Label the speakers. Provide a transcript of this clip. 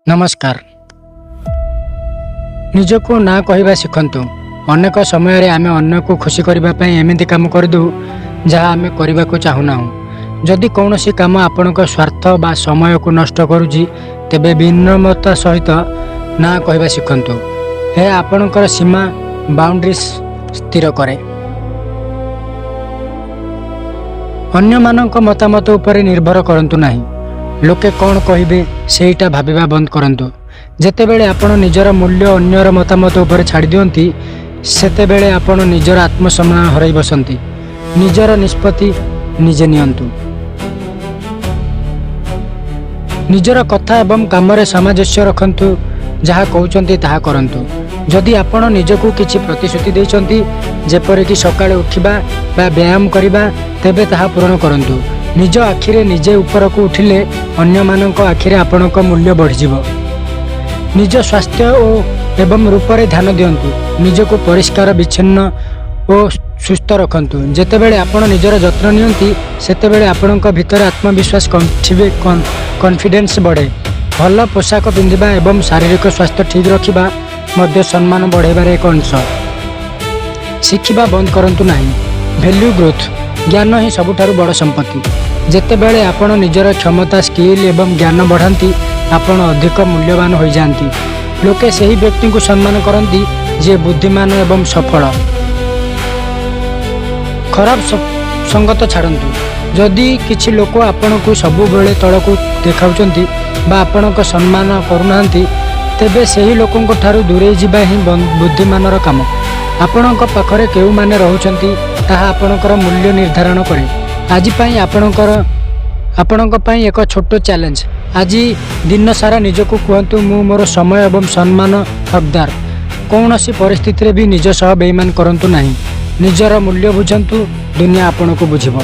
Speaker 1: नमस्कार। निजको ना कहवा शिखंतु। अनेक समय आम अन्य को खुशी करने एमती कम करदू जहाँ आम करने को चाहूना। जदि कौन सी काम आपण स्वार्थ बा समय को नष्ट करुच्ची तेबे विनम्रता सहित ना कहवा शिखंतु। यह आपणकर सीमा बाउंड्रीज स्थिर करे। अन्य मानक मतामत उपर निर्भर करंतु नाही। लोके कौन कहिबे सेटा भाबिबा बंद करंतु। जेतेबेले आपण निजर मूल्य अन्यर मतामत उपर छाड़ी दियंती सेतेबेले आपण निजर आत्मसम्मान हराई बसंती। निजर निष्पत्ति निजे नियंतु। निजर कथा एवं कामरे सामंजस्य रखंतु। जहाँ कहउचंती ताहा करंतु। जदि आपण निजको किछि प्रतिश्रुति दैचंती जेपरिक सकाळे उठिबा बा व्यायाम करिबा तेबे ताहा पूर्ण करंतु। निज आखिरे निजे ऊपर को उठिले अन्य मानक आखिरे आपणक मूल्य बढ़िजिवो। निज स्वास्थ्य एवं रूपरे ध्यान दियंतु। निजको परिष्कार विच्छिन्न और सुस्थ रखंतु। जेतेबेले आपण निजर जत्न नियंती सेतेबेले आपणक भितर आत्मविश्वास कॉन्फिडेंस बढ़े। भल पोशाक पिंधिबा एवं शारीरिक स्वास्थ्य ठीक रखिबा मध्य सम्मान बढ़ेबार एक अंश। शिखिबा बंद करंतु नाही। वैल्यू ग्रोथ ज्ञान ही सबुठारु बड़ संपत्ति। जेतेबेले आपण निजर क्षमता स्किल एवं ज्ञान बढ़ाती आपण अधिक मूल्यवान हो जाती। लोके सही व्यक्ति को सम्मान करती जे बुद्धिमान एवं सफल। खराब संगत छाड़तु। जदि किछि लोक आपण को सबु बेले तलकू देखाउचंती बा आपणक सम्मान करूनाहांती तेबे सही लोकंक ठारू दूरे जिबा ही बुद्धिमानर काम। आपणक पाखरे केउ माने रहउचंती ताहा आपणकर मूल्य निर्धारण करे। आज पई आपणक पई एक छोटो चैलेंज। आज दिन सारा निजको कहतु मु मोर समय एवं सम्मान हकदार। कौनसी परिस्थिति रे भी निज सह बेईमान करंतु नाही। निजर मूल्य बुझंतु दुनिया आपणको बुझिबो।